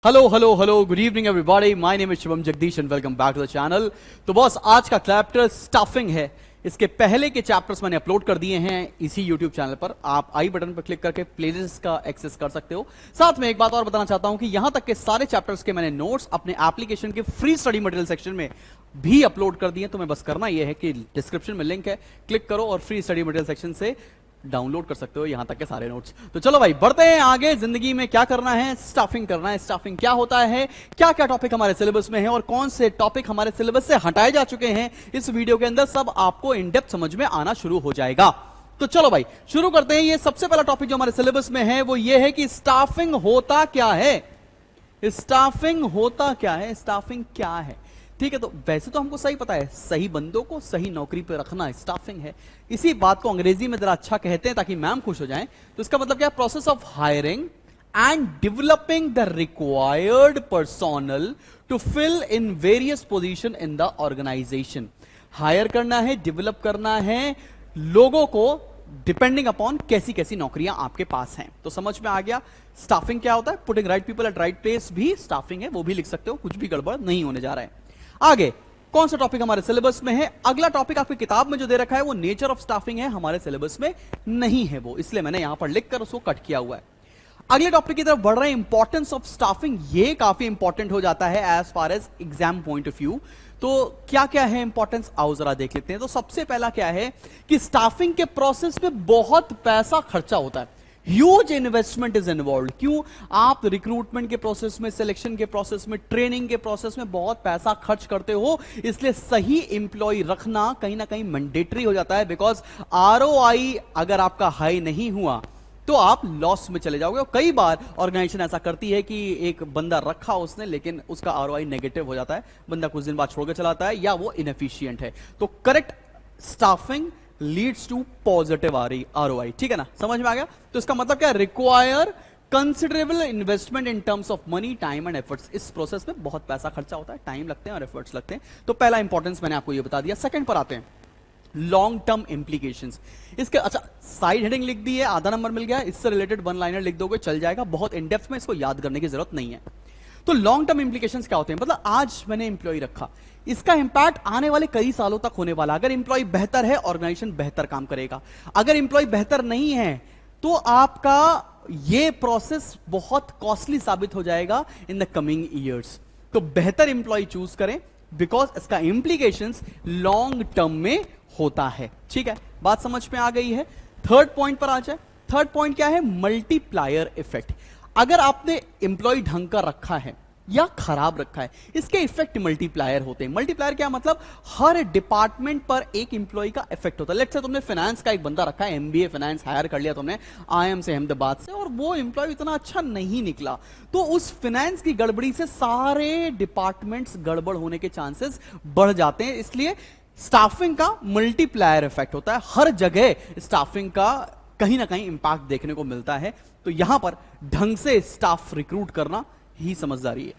Hello hello hello, good evening everybody. My name is Shubham Jagdish and welcome back to the channel. तो boss, आज का chapter staffing है। इसके पहले के चैप्टर्स मैंने अपलोड कर दिए हैं इसी यूट्यूब चैनल पर। आप आई बटन पर क्लिक करके प्लेलिस्ट का एक्सेस कर सकते हो। साथ में एक बात और बताना चाहता हूं कि यहां तक के सारे चैप्टर्स के मैंने नोट्स अपने एप्लीकेशन के फ्री स्टडी मटेरियल सेक्शन में भी अपलोड कर दिए। तुम्हें बस करना यह है कि डिस्क्रिप्शन में लिंक है, क्लिक करो और फ्री स्टडी मटेरियल सेक्शन से डाउनलोड कर सकते हो यहां तक के सारे नोट्स। तो चलो भाई, बढ़ते हैं आगे। जिंदगी में क्या करना है? स्टाफिंग करना है। स्टाफिंग क्या होता है, क्या क्या टॉपिक हमारे सिलेबस में है और कौन से टॉपिक हमारे सिलेबस से हटाए जा चुके हैं, इस वीडियो के अंदर सब आपको इन डेप्थ समझ में आना शुरू हो जाएगा। तो चलो भाई शुरू करते हैं। ये सबसे पहला टॉपिक जो हमारे सिलेबस में है वो ये है कि स्टाफिंग होता क्या है। स्टाफिंग होता क्या है, स्टाफिंग क्या है? ठीक है, तो वैसे तो हमको सही पता है, सही बंदों को सही नौकरी पे रखना स्टाफिंग है। इसी बात को अंग्रेजी में जरा अच्छा कहते हैं ताकि मैम खुश हो जाएं। तो इसका मतलब क्या है? Process of hiring and developing the required personnel to fill in various position in the organisation. Hire करना है, डेवलप करना है लोगों को डिपेंडिंग अपॉन कैसी कैसी नौकरियां आपके पास हैं। तो समझ में आ गया स्टाफिंग क्या होता है। Putting right people at right place भी स्टाफिंग है, वो भी लिख सकते हो, कुछ भी गड़बड़ नहीं होने जा रहा है। आगे कौन सा टॉपिक हमारे सिलेबस में है? अगला टॉपिक आपकी किताब में जो दे रखा है वो नेचर ऑफ स्टाफिंग है, हमारे सिलेबस में नहीं है वो, इसलिए मैंने यहां पर लिखकर उसको कट किया हुआ है। अगले टॉपिक की तरफ बढ़ रहे हैं, इंपॉर्टेंस ऑफ स्टाफिंग। ये काफी इंपॉर्टेंट हो जाता है as far as exam point of view. तो क्या क्या है इंपॉर्टेंस, आओ जरा देख लेते हैं। तो सबसे पहला क्या है कि स्टाफिंग के प्रोसेस में बहुत पैसा खर्चा होता है, ह्यूज इन्वेस्टमेंट इज इन्वॉल्व। क्यों? आप रिक्रूटमेंट के प्रोसेस में, सिलेक्शन के प्रोसेस में, ट्रेनिंग के प्रोसेस में बहुत पैसा खर्च करते हो, इसलिए सही इंप्लॉय रखना कहीं ना कहीं मैंडेटरी हो जाता है। बिकॉज आरओआई अगर आपका हाई नहीं हुआ तो आप लॉस में चले जाओगे। और कई बार ऑर्गेनाइजेशन ऐसा करती है कि एक बंदा रखा उसने लेकिन उसका आरओआई नेगेटिव हो जाता है, बंदा कुछ दिन बाद छोड़ के चला आता है या वो इनएफिशिएंट है। तो correct staffing leads to positive ROI. ठीक है ना, समझ में आ गया? तो इसका मतलब क्या? Require considerable investment in terms of money, time and efforts. इस प्रोसेस में बहुत पैसा खर्चा होता है, टाइम लगते हैं और एफर्ट्स लगते हैं। तो पहला इंपॉर्टेंस मैंने आपको ये बता दिया। सेकंड पर आते हैं, लॉन्ग टर्म इंप्लीकेशंस। इसके अच्छा साइड हेडिंग लिख दी है, आधा नंबर मिल गया, इससे रिलेटेड वन लाइनर लिख दोगे चल जाएगा, बहुत इन डेप्थ में इसको याद करने की जरूरत नहीं है। तो लॉन्ग टर्म इंप्लीकेशंस क्या होते हैं? मतलब आज मैंने इंप्लॉय रखा, इसका इंपैक्ट आने वाले कई सालों तक होने वाला। अगर इंप्लॉय बेहतर है, ऑर्गेनाइजेशन बेहतर काम करेगा। अगर इंप्लॉय बेहतर नहीं है तो आपका ये प्रोसेस बहुत कॉस्टली साबित हो जाएगा इन द कमिंग ईयर्स। तो बेहतर इंप्लॉय चूज करें बिकॉज इसका इंप्लीकेशंस लॉन्ग टर्म में होता है। ठीक है, बात समझ में आ गई है। थर्ड पॉइंट पर आ जाए। थर्ड पॉइंट क्या है? Multiplier effect. अगर आपने इंप्लॉय ढंग का रखा है या खराब रखा है, इसके इफेक्ट मल्टीप्लायर होते हैं। मल्टीप्लायर क्या मतलब? हर डिपार्टमेंट पर एक इंप्लॉय का इफेक्ट होता है। लेट्स से तुमने फाइनेंस का एक बंदा रखा है, एमबीए फाइनेंस हायर कर लिया तुमने आईएम से, अहमदाबाद से, और वो इंप्लॉय इतना अच्छा नहीं निकला, तो उस फाइनेंस की गड़बड़ी से सारे डिपार्टमेंट्स गड़बड़ होने के चांसेस बढ़ जाते हैं। इसलिए स्टाफिंग का मल्टीप्लायर इफेक्ट होता है, हर जगह स्टाफिंग का कहीं ना कहीं इंपैक्ट देखने को मिलता है। तो यहां पर ढंग से स्टाफ रिक्रूट करना ही समझदारी है।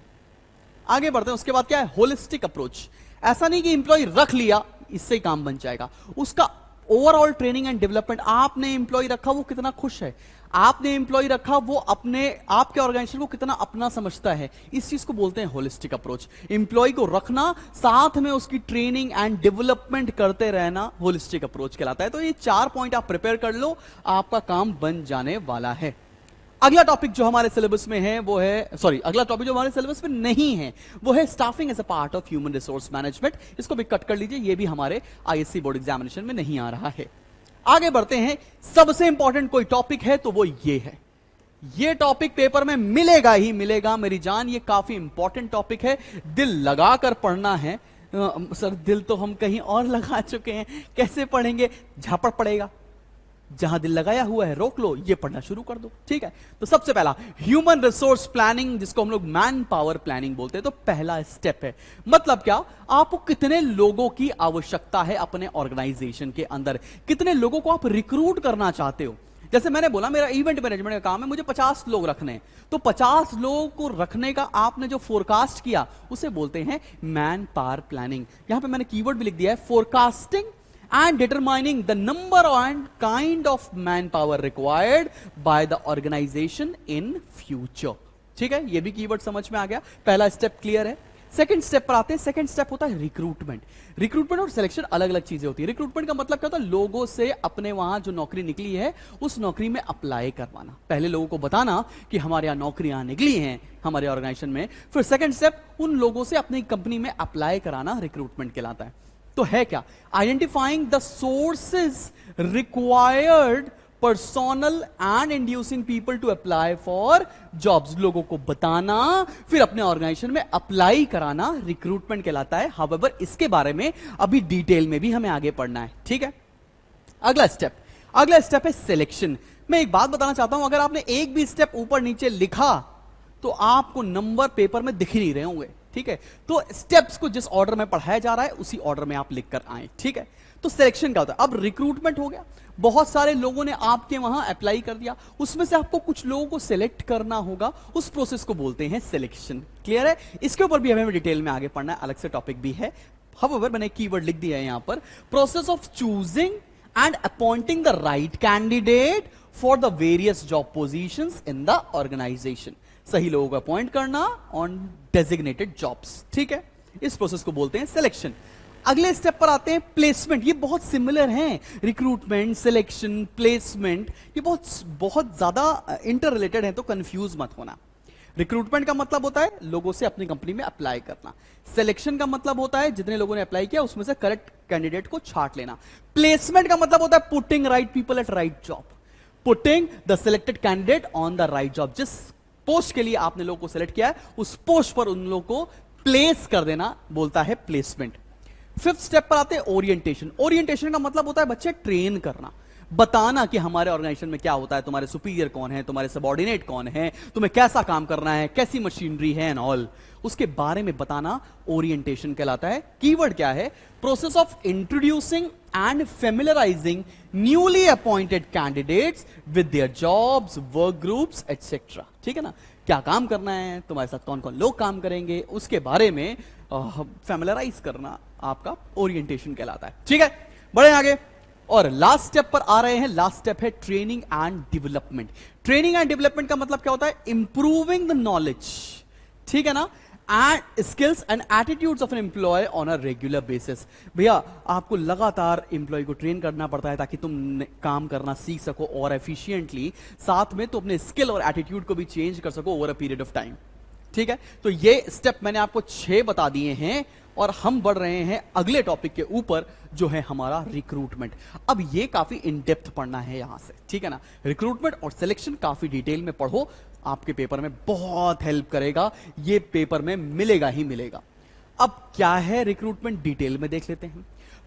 आगे बढ़ते हैं। उसके बाद क्या है? Holistic approach. ऐसा नहीं कि इंप्लॉय रख लिया इससे ही काम बन जाएगा, उसका ओवरऑल ट्रेनिंग एंड डेवलपमेंट। आपने इंप्लॉय रखा वो कितना खुश है, आपने इंप्लॉय रखा वो अपने आपके ऑर्गेनाइजेशन को कितना अपना समझता है, इस चीज को बोलते हैं होलिस्टिक अप्रोच। इंप्लॉय को रखना, साथ में उसकी ट्रेनिंग एंड डेवलपमेंट करते रहना, होलिस्टिक अप्रोच कहलाता है। तो ये 4 पॉइंट आप प्रिपेयर कर लो, आपका काम बन जाने वाला है। अगला टॉपिक जो हमारे सिलेबस में है वो है, अगला टॉपिक जो हमारे सिलेबस में नहीं है वो है staffing as a part of human resource management. इसको भी कट कर लीजिए, ये भी हमारे आईएससी बोर्ड एग्जामिनेशन में नहीं आ रहा है। आगे बढ़ते हैं। सबसे इंपॉर्टेंट कोई टॉपिक है तो वो ये है, ये टॉपिक पेपर में मिलेगा ही मिलेगा मेरी जान। ये काफी इंपॉर्टेंट टॉपिक है, दिल लगाकर पढ़ना है। सर दिल तो हम कहीं और लगा चुके हैं, कैसे पढ़ेंगे? झापड़ पड़ेगा। जहां दिल लगाया हुआ है रोक लो, ये पढ़ना शुरू कर दो। ठीक है, तो सबसे पहला ह्यूमन रिसोर्स प्लानिंग, जिसको हम लोग मैन पावर प्लानिंग बोलते हैं। तो पहला स्टेप है, मतलब क्या? आपको कितने लोगों की आवश्यकता है अपने ऑर्गेनाइजेशन के अंदर, कितने लोगों को आप रिक्रूट करना चाहते हो। जैसे मैंने बोला मेरा इवेंट मैनेजमेंट का काम है, मुझे 50 लोग रखने हैं, तो 50 लोगों को रखने का आपने जो फोरकास्ट किया उसे बोलते हैं मैन पावर प्लानिंग। यहां पे मैंने कीवर्ड भी लिख दिया है, forecasting and determining the number and kind of manpower required by the organization in future। ठीक है, ये भी कीवर्ड समझ में आ गया, पहला स्टेप क्लियर है। सेकंड स्टेप पर आते हैं। सेकंड स्टेप होता है रिक्रूटमेंट। रिक्रूटमेंट और सिलेक्शन अलग अलग चीजें होती है। रिक्रूटमेंट का मतलब क्या होता है, लोगों से अपने वहां जो नौकरी निकली है उस नौकरी में अप्लाई करवाना, पहले लोगों को बताना कि हमारे यहां नौकरियां निकली हैं हमारे ऑर्गेनाइजेशन में, फिर सेकंड स्टेप उन लोगों से अपनी कंपनी में अप्लाई कराना रिक्रूटमेंट कहलाता है। तो है क्या, identifying the sources required personnel and inducing people to apply for jobs, लोगों को बताना फिर अपने ऑर्गेनाइजेशन में अप्लाई कराना रिक्रूटमेंट कहलाता है। हाउएवर इसके बारे में अभी डिटेल में भी हमें आगे पढ़ना है, ठीक है। अगला स्टेप है सिलेक्शन। मैं एक बात बताना चाहता हूं, अगर आपने एक भी स्टेप ऊपर नीचे लिखा तो आपको नंबर पेपर में दिख ही नहीं रहे होंगे, ठीक है। तो स्टेप्स को जिस ऑर्डर में पढ़ाया जा रहा है उसी ऑर्डर में आप लिखकर आए, ठीक है। तो सिलेक्शन क्या होता है, अब रिक्रूटमेंट हो गया, बहुत सारे लोगों ने आपके वहां अप्लाई कर दिया, उसमें से आपको कुछ लोगों को सिलेक्ट करना होगा, उस प्रोसेस को बोलते हैं सिलेक्शन। क्लियर है, इसके ऊपर भी हमें डिटेल में आगे पढ़ना है, अलग से टॉपिक भी है। हाउएवर मैंने कीवर्ड लिख दिया है यहां पर, process of choosing and appointing the right candidate for the various job positions in the organisation. सही लोगों को अपॉइंट करना ऑन डेजिग्नेटेड जॉब्स, ठीक है, इस प्रोसेस को बोलते हैं सिलेक्शन। अगले स्टेप पर आते हैं प्लेसमेंट। ये बहुत सिमिलर हैं, रिक्रूटमेंट, सिलेक्शन, प्लेसमेंट, ये बहुत ज्यादा इंटर रिलेटेड है, तो कंफ्यूज मत होना। रिक्रूटमेंट का मतलब होता है लोगों से अपनी कंपनी में अप्लाई करना, सिलेक्शन का मतलब होता है जितने लोगों ने अप्लाई किया उसमें से करेक्ट कैंडिडेट को छांट लेना, प्लेसमेंट का मतलब होता है putting right people at right job, putting the selected candidate on the right job. जिस पोस्ट के लिए आपने लोगों को सिलेक्ट किया है उस पोस्ट पर उन लोगों को प्लेस कर देना बोलता है प्लेसमेंट। फिफ्थ स्टेप पर आते हैं ओरिएंटेशन। ओरिएंटेशन का मतलब होता है बच्चे ट्रेन करना, बताना कि हमारे ऑर्गेनाइजेशन में क्या होता है, तुम्हारे सुपीरियर कौन है, तुम्हारे सबऑर्डिनेट कौन है, तुम्हें कैसा काम करना है, कैसी मशीनरी है एंड ऑल, उसके बारे में बताना ओरिएंटेशन कहलाता है। कीवर्ड क्या है, process of introducing and familiarising newly appointed candidates with their jobs, work groups etcetera. ठीक है ना, क्या काम करना है, तुम्हारे साथ कौन कौन लोग काम करेंगे, उसके बारे में फेमिलराइज करना आपका ओरिएंटेशन कहलाता है। ठीक है, बढ़े आगे और लास्ट स्टेप पर आ रहे हैं। लास्ट स्टेप है training and development. Training and development का मतलब क्या होता है, इंप्रूविंग द नॉलेज, ठीक है ना, and skills and attitudes of an employee on a regular basis. भैया आपको लगातार एम्प्लॉय को ट्रेन करना पड़ता है ताकि तुम काम करना सीख सको और एफिशिएंटली, साथ में तो अपने स्किल और एटीट्यूड को भी चेंज कर सको over a period of time. ठीक है, तो ये स्टेप मैंने आपको 6 बता दिए हैं और हम बढ़ रहे हैं अगले टॉपिक के ऊपर जो है हमारा रिक्रूटमेंट। अब ये काफी इन डेप्थ पढ़ना है यहां से, ठीक है ना। रिक्रूटमेंट और सिलेक्शन काफी डिटेल में पढ़ो, आपके पेपर में बहुत हेल्प करेगा, ये पेपर में मिलेगा ही मिलेगा। अब क्या है रिक्रूटमेंट, डिटेल में देख लेते हैं।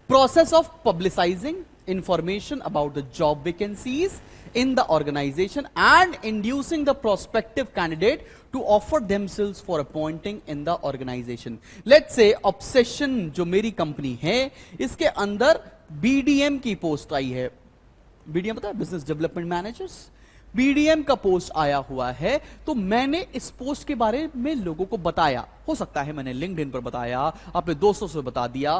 Process of पब्लिसाइजिंग information about the job vacancies in the organization and inducing the prospective candidate to offer themselves for appointing in the organization. Let's say obsession जो मेरी कंपनी है इसके अंदर BDM की पोस्ट आई है। BDM पता है, बिजनेस डेवलपमेंट मैनेजर्स। BDM का पोस्ट आया हुआ है, तो मैंने इस पोस्ट के बारे में लोगों को बताया। हो सकता है मैंने लिंक्डइन पर बताया, अपने दोस्तों से बता दिया,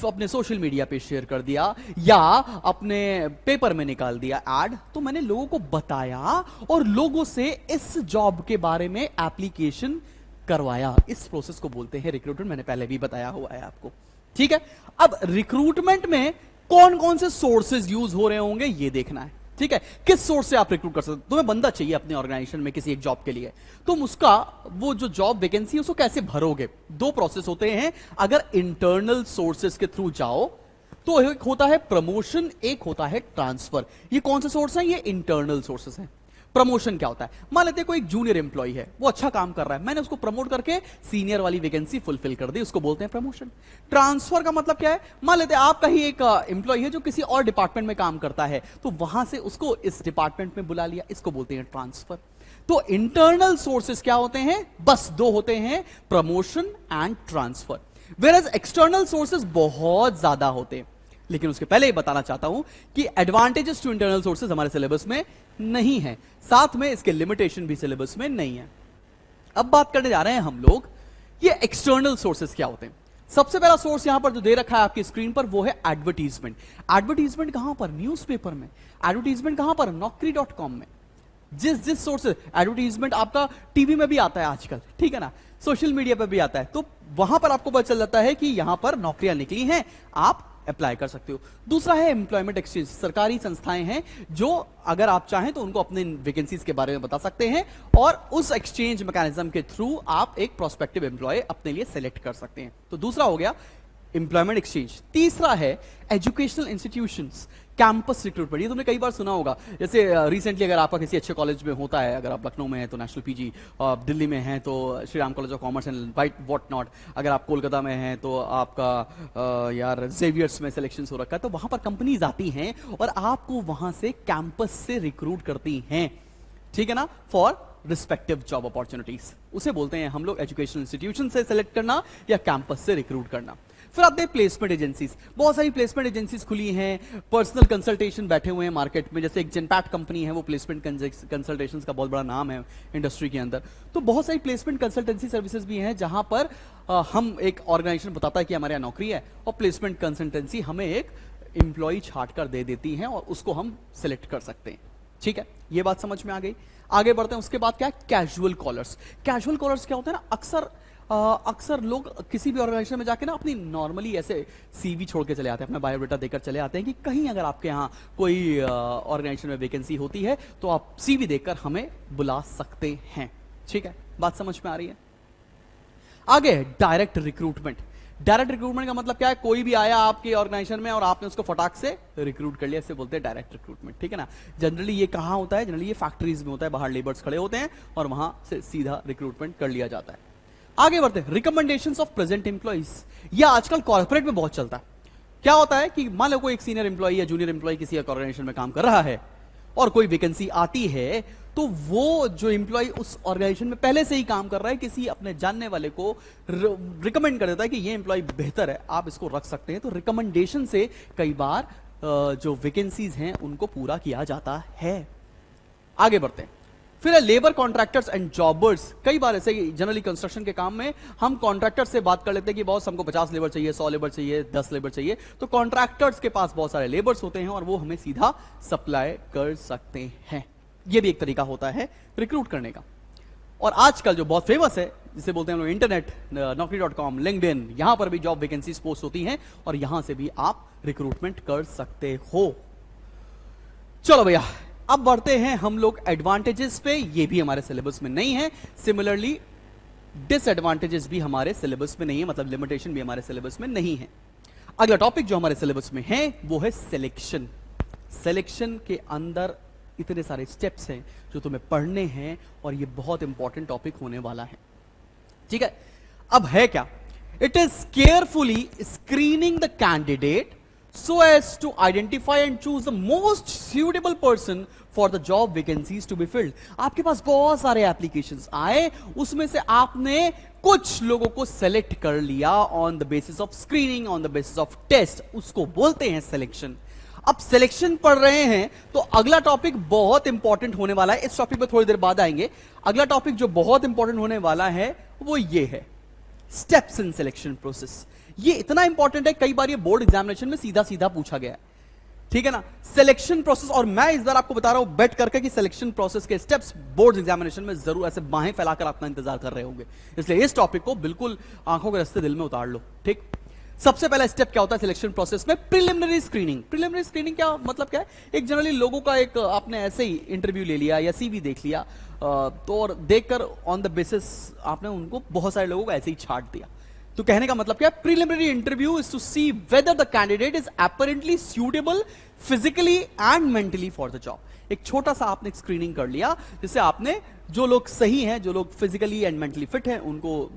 अपने सोशल मीडिया पे शेयर कर दिया, या अपने पेपर में निकाल दिया ऐड। तो मैंने लोगों को बताया और लोगों से इस जॉब के बारे में एप्लीकेशन करवाया। इस प्रोसेस को बोलते हैं रिक्रूटमेंट, मैंने पहले भी बताया हुआ है आपको। ठीक है, अब रिक्रूटमेंट में कौन कौन से सोर्सेज यूज हो रहे होंगे ये देखना है। ठीक है, किस सोर्स से आप रिक्रूट कर सकते हो। तुम्हें बंदा चाहिए अपने ऑर्गेनाइजेशन में किसी एक जॉब के लिए, तुम उसका वो जो जॉब वैकेंसी है उसको कैसे भरोगे। 2 प्रोसेस होते हैं। अगर इंटरनल सोर्सेस के थ्रू जाओ तो एक होता है प्रमोशन, एक होता है ट्रांसफर। ये कौन से सोर्स हैं, ये इंटरनल सोर्सेस हैं। प्रमोशन क्या होता है, मान लेते हैं कोई एक जूनियर एम्प्लॉय है, वो अच्छा काम कर रहा है, मैंने उसको प्रमोट करके सीनियर वाली वैकेंसी फुलफिल कर दी, उसको बोलते हैं प्रमोशन। ट्रांसफर का मतलब क्या है, मान लेते हैं आपका ही एक एम्प्लॉय है जो किसी और डिपार्टमेंट में काम करता है, तो वहां से उसको इस डिपार्टमेंट में बुला लिया, इसको बोलते हैं ट्रांसफर। तो इंटरनल सोर्सेस क्या होते हैं, बस 2 होते हैं, promotion and transfer. Whereas external sources बहुत ज्यादा होते हैं, लेकिन उसके पहले ही बताना चाहता हूं कि एडवांटेजेस टू इंटरनल सोर्सेज हमारे सिलेबस में नहीं है, साथ में इसके लिमिटेशन भी सिलेबस में नहीं है। अब बात करने जा रहे हैं हम लोग ये एक्सटर्नल सोर्सेज क्या होते हैं। सबसे पहला सोर्स यहां पर जो दे रखा है आपकी स्क्रीन पर वो है एडवर्टीजमेंट। एडवर्टीजमेंट कहां पर, न्यूज़पेपर में। एडवर्टीजमेंट कहां पर, naukri.com में। जिस जिस सोर्स से एडवर्टीजमेंट आपका टीवी में भी आता है आजकल, ठीक है ना, सोशल मीडिया पे भी आता है, तो वहां पर आपको पता चल जाता है कि यहां पर नौकरियां निकली हैं, आप अप्लाई कर सकते हो। दूसरा है एम्प्लॉयमेंट एक्सचेंज, सरकारी संस्थाएं हैं जो अगर आप चाहें तो उनको अपने वैकेंसीज के बारे में बता सकते हैं और उस एक्सचेंज मैकेनिज्म के थ्रू आप एक प्रोस्पेक्टिव एम्प्लॉय अपने लिए सेलेक्ट कर सकते हैं। तो दूसरा हो गया एम्प्लॉयमेंट एक्सचेंज। तीसरा है एजुकेशनल इंस्टीट्यूशंस, कैंपस रिक्रूटमेंट। ये तुमने कई बार सुना होगा, जैसे रिसेंटली अगर आपका किसी अच्छे कॉलेज में होता है, अगर आप लखनऊ में हैं तो नेशनल पीजी, दिल्ली में हैं तो Shri Ram college of commerce and what not, अगर आप कोलकाता में हैं तो आपका यार जेवियर्स में सिलेक्शन हो रखा है, तो वहां पर कंपनीज आती हैं और आपको वहां से कैंपस से रिक्रूट करती हैं, ठीक है ना, फॉर रिस्पेक्टिव जॉब अपॉर्चुनिटीज। उसे बोलते हैं हम लोग एजुकेशनल इंस्टीट्यूशन से सिलेक्ट करना या कैंपस से रिक्रूट करना। फिर आते हैं प्लेसमेंट एजेंसीज। बहुत सारी प्लेसमेंट एजेंसीज खुली हैं, पर्सनल कंसल्टेशन बैठे हुए हैं मार्केट में, जैसे एक जेनपैट कंपनी है, वो प्लेसमेंट कंसल्टेशन का बहुत बड़ा नाम है इंडस्ट्री के अंदर। तो बहुत सारी प्लेसमेंट कंसल्टेंसी सर्विसेज भी हैं जहां पर हम एक ऑर्गेनाइजेशन बताता है कि हमारे यहाँ नौकरी है और प्लेसमेंट कंसल्टेंसी हमें एक एम्प्लॉय छाट कर दे देती है और उसको हम सिलेक्ट कर सकते हैं, ठीक है, ये बात समझ में आ गई। आगे बढ़ते हैं, उसके बाद क्या है, कैजुअल कॉलर्स। कैजुअल कॉलर्स क्या होते हैं ना, अक्सर लोग किसी भी ऑर्गेनाइजेशन में जाके ना अपनी नॉर्मली ऐसे सीवी छोड़ के चले आते हैं, अपना बायोडाटा देकर चले आते हैं कि कहीं अगर आपके यहाँ कोई ऑर्गेनाइजेशन में वैकेंसी होती है तो आप सीवी देकर हमें बुला सकते हैं, ठीक है, बात समझ में आ रही है। आगे डायरेक्ट रिक्रूटमेंट। डायरेक्ट रिक्रूटमेंट का मतलब क्या है, कोई भी आया आपके ऑर्गेनाइजेशन में और आपने उसको फटाक से रिक्रूट कर लिया, इससे बोलते हैं डायरेक्ट रिक्रूटमेंट, ठीक है ना। जनरली ये कहां होता है, जनरली ये फैक्ट्रीज में होता है, बाहर लेबर्स खड़े होते हैं और वहां से सीधा रिक्रूटमेंट कर लिया जाता है। आगे बढ़ते हैं, रिकमेंडेशंस ऑफ प्रेजेंट एम्प्लॉइज। यह आजकल कॉर्पोरेट में बहुत चलता है। क्या होता है कि मान लो कोई एक सीनियर एम्प्लॉय या जूनियर एम्प्लॉय किसी ऑर्गेनाइजेशन में काम कर रहा है और कोई वैकेंसी आती है, तो वो जो एम्प्लॉय उस ऑर्गेनाइजेशन में पहले से ही काम कर रहा है, किसी अपने जानने वाले को रिकमेंड कर देता है कि ये एम्प्लॉय बेहतर है, आप इसको रख सकते हैं। तो रिकमेंडेशन से कई बार जो वैकेंसीज हैं उनको पूरा किया जाता है। आगे बढ़ते हैं, फिर है लेबर कॉन्ट्रैक्टर्स एंड जॉबर्स। कई बार ऐसे जनरली कंस्ट्रक्शन के काम में हम कॉन्ट्रैक्टर से बात कर लेते हैं कि बॉस हमको 50 लेबर चाहिए, 100 लेबर चाहिए, 10 लेबर चाहिए, तो कॉन्ट्रैक्टर्स के पास बहुत सारे लेबर्स होते हैं और वो हमें सीधा सप्लाई कर सकते हैं। ये भी एक तरीका होता है रिक्रूट करने का। और आजकल जो बहुत फेमस है, जिसे बोलते हैं हम लोग इंटरनेट, naukri.com, लिंक्डइन, यहां पर भी जॉब वैकेंसीज पोस्ट होती हैं और यहां से भी आप रिक्रूटमेंट कर सकते हो। चलो भैया, अब बढ़ते हैं हम लोग एडवांटेजेस पे। ये भी हमारे सिलेबस में नहीं है। सिमिलरली डिसएडवांटेजेस भी हमारे सिलेबस में नहीं है, मतलब लिमिटेशन भी हमारे सिलेबस में नहीं है। अगला टॉपिक जो हमारे सिलेबस में है वो है सिलेक्शन। सिलेक्शन के अंदर इतने सारे स्टेप्स हैं जो तुम्हें पढ़ने हैं और ये बहुत इंपॉर्टेंट टॉपिक होने वाला है, ठीक है। अब है क्या, it is carefully screening the candidate so as to identify and choose the most suitable person for the job vacancies to be filled। आपके पास बहुत सारे एप्लीकेशंस आए, उसमें से आपने कुछ लोगों को सेलेक्ट कर लिया on the basis of screening, on the basis of test, उसको बोलते हैं सिलेक्शन। अब सिलेक्शन पढ़ रहे हैं तो अगला टॉपिक बहुत इंपॉर्टेंट होने वाला है। इस टॉपिक पर थोड़ी देर बाद आएंगे। अगला टॉपिक जो बहुत इंपॉर्टेंट होने वाला है वो ये है स्टेप्स इन सिलेक्शन प्रोसेस। ये इतना इंपॉर्टेंट है, कई बार ये बोर्ड एग्जामिनेशन में सीधा सीधा पूछा गया है, ठीक है ना। सिलेक्शन प्रोसेस, और मैं इस बार आपको बता रहा हूं बेट करके कि सिलेक्शन प्रोसेस के स्टेप्स बोर्ड एग्जामिनेशन में जरूर ऐसे बाहें फैलाकर अपना इंतजार कर रहे होंगे, इसलिए इस टॉपिक को बिल्कुल आंखों के रास्ते दिल में उतार लो, ठीक। सबसे पहला स्टेप क्या होता है सिलेक्शन प्रोसेस में, प्रिलिमिनरी स्क्रीनिंग। प्रिलिमिनरी स्क्रीनिंग क्या मतलब क्या है, एक जनरली लोगों का एक आपने ऐसे ही इंटरव्यू ले लिया या सीवी देख लिया, तो और देखकर ऑन द बेसिस आपने उनको बहुत सारे लोगों को ऐसे ही छाट दिया। तो कहने का मतलब क्या है, preliminary interview is to see whether the candidate is apparently suitable physically and mentally for the job. एक छोटा सा आपने स्क्रीनिंग कर लिया, जिससे आपने जो लोग सही हैं, जो लोग फिजिकली एंड मेंटली फिट हैं, उनको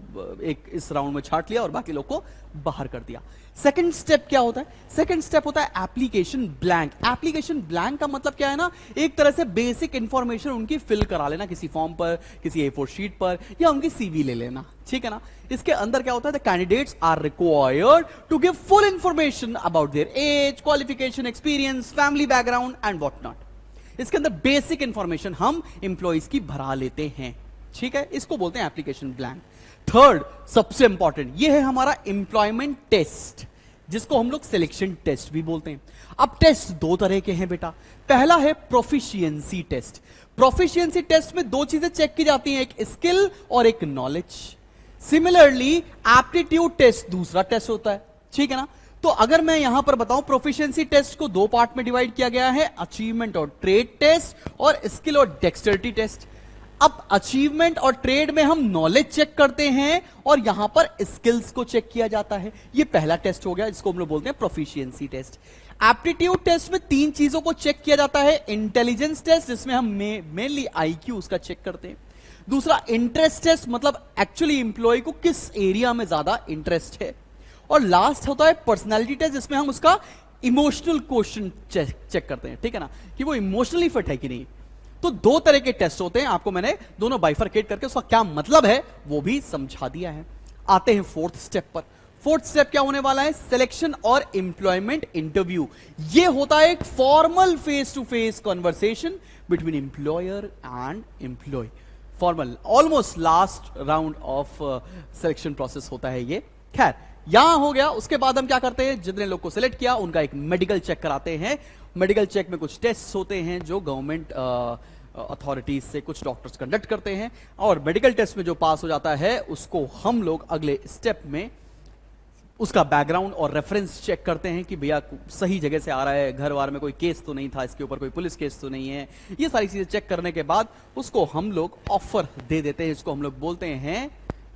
एक इस राउंड में छाट लिया और बाकी लोग को बाहर कर दिया। सेकंड स्टेप क्या होता है, सेकंड स्टेप होता है एप्लीकेशन ब्लैंक। एप्लीकेशन ब्लैंक का मतलब क्या है ना, एक तरह से बेसिक इंफॉर्मेशन उनकी फिल करा लेना किसी फॉर्म पर, किसी A4 शीट पर, या उनकी सीवी ले लेना, ठीक है ना। इसके अंदर क्या होता है, the candidates are required to give full information about their age, qualification, experience, family background and what not. इसके अंदर बेसिक इंफॉर्मेशन हम इंप्लॉइज की भरा लेते हैं, ठीक है, इसको बोलते हैं एप्लीकेशन ब्लैंक। थर्ड सबसे इंपॉर्टेंट ये है हमारा एम्प्लॉयमेंट टेस्ट। जिसको हम लोग सिलेक्शन टेस्ट भी बोलते हैं। अब टेस्ट दो तरह के हैं बेटा। पहला है प्रोफिशिएंसी टेस्ट। प्रोफिशिएंसी टेस्ट में दो चीजें चेक की जाती हैं, एक स्किल और एक नॉलेज। सिमिलरली एप्टीट्यूड टेस्ट दूसरा टेस्ट होता है, ठीक है ना। तो अगर मैं यहां पर बताऊं, प्रोफिशिएंसी टेस्ट को दो पार्ट में डिवाइड किया गया है, अचीवमेंट और ट्रेड टेस्ट और स्किल और डेक्सटरिटी टेस्ट। अब अचीवमेंट और ट्रेड में हम नॉलेज चेक करते हैं और यहां पर स्किल्स को चेक किया जाता है। यह पहला टेस्ट हो गया जिसको हम लोग बोलते हैं प्रोफिशिएंसी टेस्ट। एप्टीट्यूड टेस्ट में तीन चीजों को चेक किया जाता है। इंटेलिजेंस टेस्ट, जिसमें हम मेनली आईक्यू उसका चेक करते हैं। दूसरा इंटरेस्ट टेस्ट, मतलब एक्चुअली इंप्लॉय को किस एरिया में ज्यादा इंटरेस्ट है। और लास्ट होता है पर्सनालिटी टेस्ट, जिसमें हम उसका इमोशनल क्वेश्चन चेक करते हैं, ठीक है ना, कि वो इमोशनली फिट है कि नहीं। तो दो तरह के टेस्ट होते हैं, आपको मैंने दोनों बाइफरकेट करके उसका क्या मतलब है वो भी समझा दिया है। आते हैं फोर्थ स्टेप पर। फोर्थ स्टेप क्या होने वाला है? सिलेक्शन और एम्प्लॉयमेंट इंटरव्यू। ये होता है एक formal face to face conversation between employer and employee. Formal, almost last round of selection process होता है ये। खैर, यहां हो गया। उसके बाद हम क्या करते हैं, जितने लोग को सिलेक्ट किया उनका एक मेडिकल चेक कराते हैं। मेडिकल चेक में कुछ टेस्ट होते हैं जो गवर्नमेंट अथॉरिटीज से कुछ डॉक्टर्स कंडक्ट करते हैं, और मेडिकल टेस्ट में जो पास हो जाता है उसको हम लोग अगले स्टेप में उसका बैकग्राउंड और रेफरेंस चेक करते हैं कि भैया सही जगह से आ रहा है, घर वार में कोई केस तो नहीं था, इसके ऊपर कोई पुलिस केस तो नहीं है। ये सारी चीजें चेक करने के बाद उसको हम लोग ऑफर दे देते हैं, इसको हम लोग बोलते हैं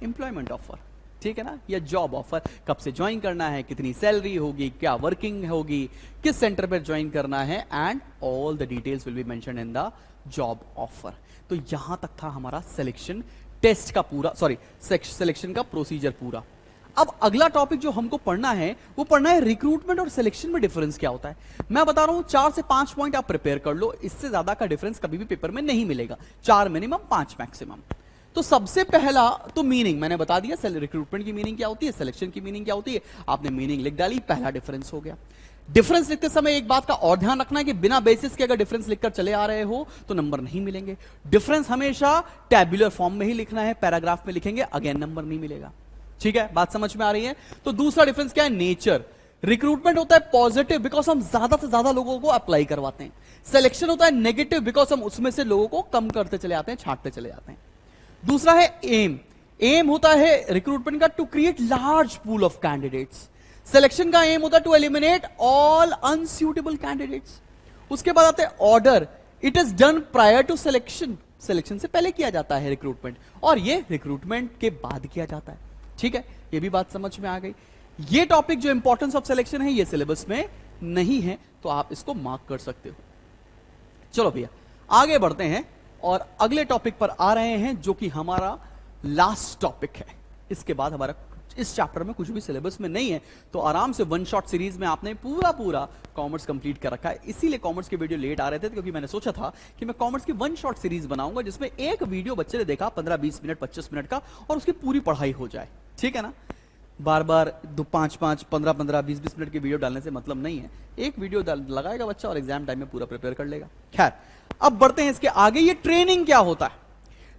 एम्प्लॉयमेंट ऑफर, ठीक है ना, या जॉब ऑफर। कब से ज्वाइन करना है, कितनी सैलरी होगी, क्या वर्किंग होगी, किस सेंटर पर ज्वाइन करना है, and all the details will be mentioned in the job offer. तो यहां तक था हमारा सिलेक्शन टेस्ट का पूरा, सॉरी सिलेक्शन का प्रोसीजर पूरा। अब अगला टॉपिक जो हमको पढ़ना है वो पढ़ना है रिक्रूटमेंट और सिलेक्शन में डिफरेंस क्या होता है। मैं बता रहा हूं 4 से 5 पॉइंट आप प्रिपेयर कर लो, इससे ज्यादा का डिफरेंस कभी भी पेपर में नहीं मिलेगा। 4 मिनिमम, 5 मैक्सिमम। तो सबसे पहला तो मीनिंग मैंने बता दिया, रिक्रूटमेंट की मीनिंग क्या होती है, सिलेक्शन की मीनिंग क्या होती है, आपने मीनिंग लिख डाली, पहला डिफरेंस हो गया। डिफरेंस लिखते समय एक बात का और ध्यान रखना है कि बिना बेसिस के अगर डिफरेंस लिखकर चले आ रहे हो तो नंबर नहीं मिलेंगे। डिफरेंस हमेशा टैब्यूलर फॉर्म में ही लिखना है, पैराग्राफ में लिखेंगे अगेन नंबर नहीं मिलेगा, ठीक है, बात समझ में आ रही है। तो दूसरा डिफरेंस क्या है, नेचर। रिक्रूटमेंट होता है पॉजिटिव, बिकॉज हम ज्यादा से ज्यादा लोगों को अप्लाई करवाते हैं। सिलेक्शन होता है नेगेटिव, बिकॉज हम उसमें से लोगों को कम करते चले आते हैं, छांटते चले आते हैं। दूसरा है एम। एम होता है रिक्रूटमेंट का to create large pool of candidates. Selection का एम होता है to eliminate all unsuitable candidates. उसके बाद आते हैं order. It is done prior to selection. Selection से पहले किया जाता है रिक्रूटमेंट, और ये रिक्रूटमेंट के बाद किया जाता है, ठीक है, ये भी बात समझ में आ गई। ये टॉपिक जो इंपॉर्टेंस ऑफ सिलेक्शन है ये सिलेबस में नहीं है, तो आप इसको मार्क कर सकते हो। चलो भैया आगे बढ़ते हैं और अगले टॉपिक पर आ रहे हैं जो कि हमारा लास्ट टॉपिक है। इसके बाद हमारा इस चैप्टर में कुछ भी सिलेबस में नहीं है, तो आराम से वन शॉट सीरीज में आपने पूरा कॉमर्स कंप्लीट कर रखा है। इसीलिए कॉमर्स के वीडियो लेट आ रहे थे, क्योंकि मैंने सोचा था कि मैं कॉमर्स की वन शॉट सीरीज बनाऊंगा जिसमें एक वीडियो बच्चे ने देखा 15-20 मिनट 25 मिनट का और उसकी पूरी पढ़ाई हो जाए, ठीक है ना। बार बार 5-5, 15-15, 20-20 मिनट की वीडियो डालने से मतलब नहीं है। एक वीडियो लगाएगा बच्चा और एग्जाम टाइम में पूरा प्रिपेयर कर लेगा। खैर, अब बढ़ते हैं इसके आगे। ये ट्रेनिंग क्या होता है?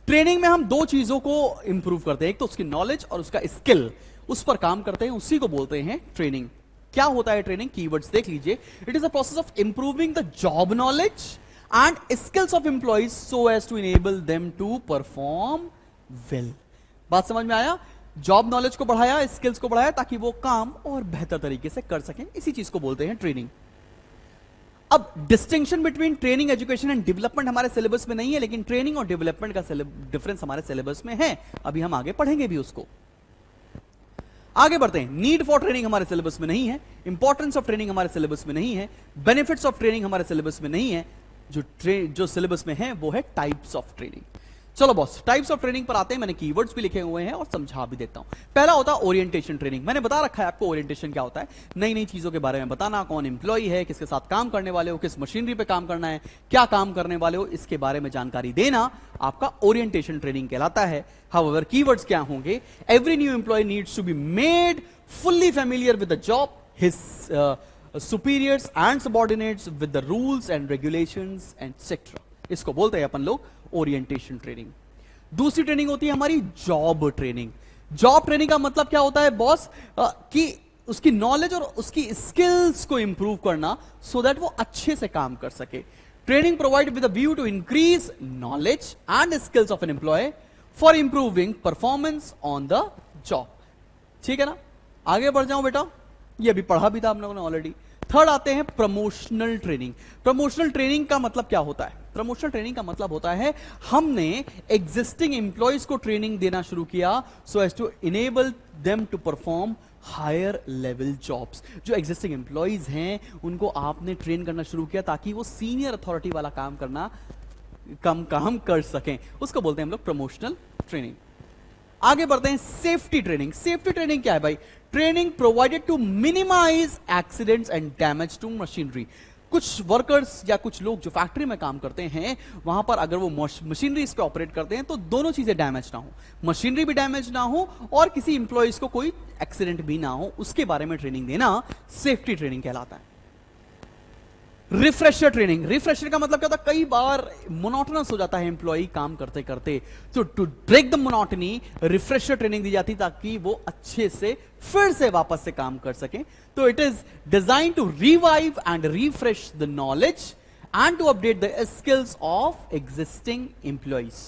ट्रेनिंग में हम दो चीजों को इंप्रूव करते हैं, एक तो उसकी नॉलेज और उसका स्किल, उस पर काम करते हैं, उसी को बोलते हैं ट्रेनिंग। क्या होता है ट्रेनिंग? कीवर्ड्स देख लीजिए। It is a process of improving the job knowledge and skills of employees so as to enable them to perform well. बात समझ में आया? जॉब नॉलेज को बढ़ाया, स्किल्स को बढ़ाया, ताकि वो काम और बेहतर तरीके से कर सकें। इसी चीज को बोलते हैं ट्रेनिंग। अब distinction between training, education and development हमारे सिलेबस में नहीं है, लेकिन ट्रेनिंग और डेवलपमेंट का डिफरेंस हमारे सिलेबस में है। अभी हम आगे पढ़ेंगे भी उसको। आगे बढ़ते हैं। नीड फॉर ट्रेनिंग हमारे सिलेबस में नहीं है, इंपॉर्टेंस ऑफ ट्रेनिंग हमारे सिलेबस में नहीं है, बेनिफिट्स ऑफ ट्रेनिंग हमारे सिलेबस में नहीं है। जो सिलेबस में है वो है टाइप्स ऑफ ट्रेनिंग। चलो बॉस, टाइप्स ऑफ ट्रेनिंग पर आते हैं। मैंने कीवर्ड्स भी लिखे हुए हैं और समझा भी देता हूं। पहला होता है ओरिएंटेशन ट्रेनिंग। मैंने बता रखा है आपको ओरिएंटेशन क्या होता है। नई नई चीजों के बारे में बताना, कौन एम्प्लॉय है, किसके साथ काम करने वाले हो, किस मशीनरी पे काम करना है, क्या काम करने वाले हो, इसके बारे में जानकारी देना आपका ओरिएंटेशन ट्रेनिंग कहलाता है। हाउएवर कीवर्ड्स क्या होंगे? Every new employee needs to be made fully familiar with the job, his superiors and subordinates with the rules and regulations etcetera. इसको बोलते हैं अपन लोग ओरिएंटेशन ट्रेनिंग। दूसरी ट्रेनिंग होती है हमारी जॉब ट्रेनिंग। जॉब ट्रेनिंग का मतलब क्या होता है बॉस? कि उसकी नॉलेज और उसकी स्किल्स को इंप्रूव करना सो दैट वो अच्छे से काम कर सके। Training provide with a view to increase knowledge and skills of an employee for improving performance on the job. ठीक है ना, आगे बढ़ जाऊं बेटा, ये अभी पढ़ा भी था हम लोगों ने ऑलरेडी। थर्ड आते हैं प्रमोशनल ट्रेनिंग। प्रमोशनल ट्रेनिंग का मतलब क्या होता है? प्रमोशनल ट्रेनिंग का मतलब होता है हमने एग्जिस्टिंग एम्प्लॉयज को ट्रेनिंग देना शुरू किया so as to enable them to perform higher level jobs. जो एग्जिस्टिंग एम्प्लॉयज हैं उनको आपने ट्रेन करना शुरू किया ताकि वो सीनियर अथॉरिटी वाला काम करना काम कर सकें, उसको बोलते हैं हम लोग प्रमोशनल ट्रेनिंग। आगे बढ़ते हैं सेफ्टी ट्रेनिंग। सेफ्टी ट्रेनिंग क्या है भाई? Training provided to minimize accidents and damage to machinery. कुछ वर्कर्स या कुछ लोग जो फैक्ट्री में काम करते हैं वहां पर अगर वो मशीनरी पे ऑपरेट करते हैं तो दोनों चीजें डैमेज ना हो, मशीनरी भी डैमेज ना हो और किसी इंप्लॉइज को कोई एक्सीडेंट भी ना हो, उसके बारे में ट्रेनिंग देना सेफ्टी ट्रेनिंग कहलाता है। Refresher training. रिफ्रेशर का मतलब क्या होता है? कई बार मोनोटोनस हो जाता है एम्प्लॉय काम करते करते, तो to break the monotony refresher training दी जाती ताकि वो अच्छे से फिर से वापस से काम कर सके। तो it is design to revive and refresh the knowledge and to update the skills of existing employees.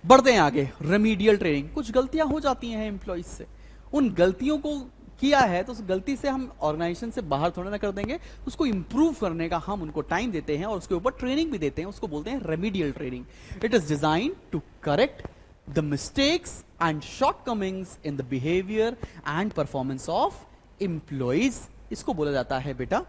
बढ़ते हैं आगे, रेमीडियल ट्रेनिंग। कुछ गलतियां हो जाती हैं एम्प्लॉइज से, उन गलतियों को किया है तो उस गलती से हम ऑर्गेनाइजेशन से बाहर थोड़ा ना कर देंगे, उसको इंप्रूव करने का हम उनको टाइम देते हैं और उसके ऊपर ट्रेनिंग भी देते हैं, उसको बोलते हैं remedial training. It is design to correct the mistakes and shortcomings in the behaviour and performance of employees, इसको बोला जाता है बेटा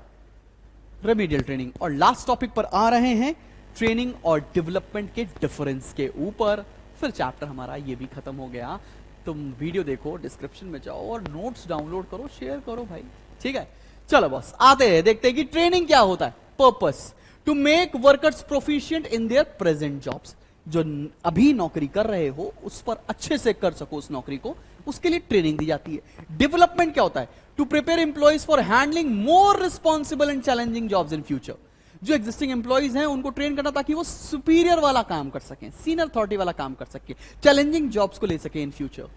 रेमीडियल ट्रेनिंग। और लास्ट टॉपिक पर आ रहे हैं, ट्रेनिंग और डेवलपमेंट के डिफरेंस के ऊपर। फिर चैप्टर हमारा ये भी खत्म हो गया। तुम वीडियो देखो, डिस्क्रिप्शन में जाओ और नोट्स डाउनलोड करो, शेयर करो भाई, ठीक है। चलो बस आते हैं, देखते हैं कि ट्रेनिंग क्या होता है। Purpose to make workers proficient in their present jobs. जो अभी नौकरी कर रहे हो उस पर अच्छे से कर सको उस नौकरी को, उसके लिए ट्रेनिंग दी जाती है। डेवलपमेंट क्या होता है? To prepare employees for handling more responsible and challenging jobs in future. जो एग्जिस्टिंग एम्प्लॉइज हैं उनको ट्रेन करना ताकि वो सुपीरियर वाला काम कर सकें, सीनियर अथॉरिटी वाला काम कर सके, चैलेंजिंग जॉब्स को ले सके in future.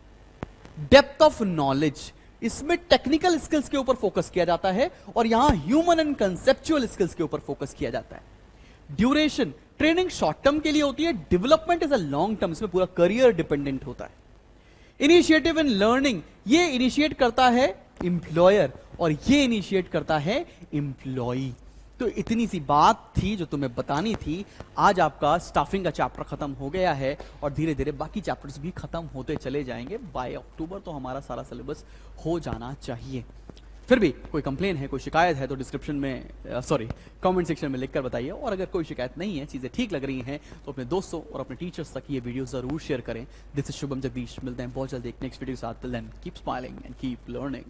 Depth of knowledge, इसमें टेक्निकल स्किल्स के ऊपर फोकस किया जाता है और यहां ह्यूमन एंड कंसेप्चुअल स्किल्स के ऊपर फोकस किया जाता है। ड्यूरेशन, ट्रेनिंग शॉर्ट टर्म के लिए होती है, development is a long term, इसमें पूरा करियर डिपेंडेंट होता है। इनिशिएटिव इन लर्निंग, ये इनिशिएट करता है एम्प्लॉयर और ये इनिशिएट करता है एम्प्लॉई। तो इतनी सी बात थी जो तुम्हें बतानी थी। आज आपका स्टाफिंग का चैप्टर खत्म हो गया है और धीरे धीरे बाकी चैप्टर्स भी खत्म होते चले जाएंगे। बाय अक्टूबर तो हमारा सारा सिलेबस हो जाना चाहिए। फिर भी कोई कंप्लेन है, कोई शिकायत है तो डिस्क्रिप्शन में कमेंट सेक्शन में लिखकर बताइए। और अगर कोई शिकायत नहीं है, चीजें ठीक लग रही हैं, तो अपने दोस्तों और अपने टीचर्स तक ये वीडियो जरूर शेयर करें। दिस इज शुभम जगदीश, मिलते हैं बहुत जल्दी एक नेक्स्ट वीडियो के साथ। Till then keep smiling and keep learning.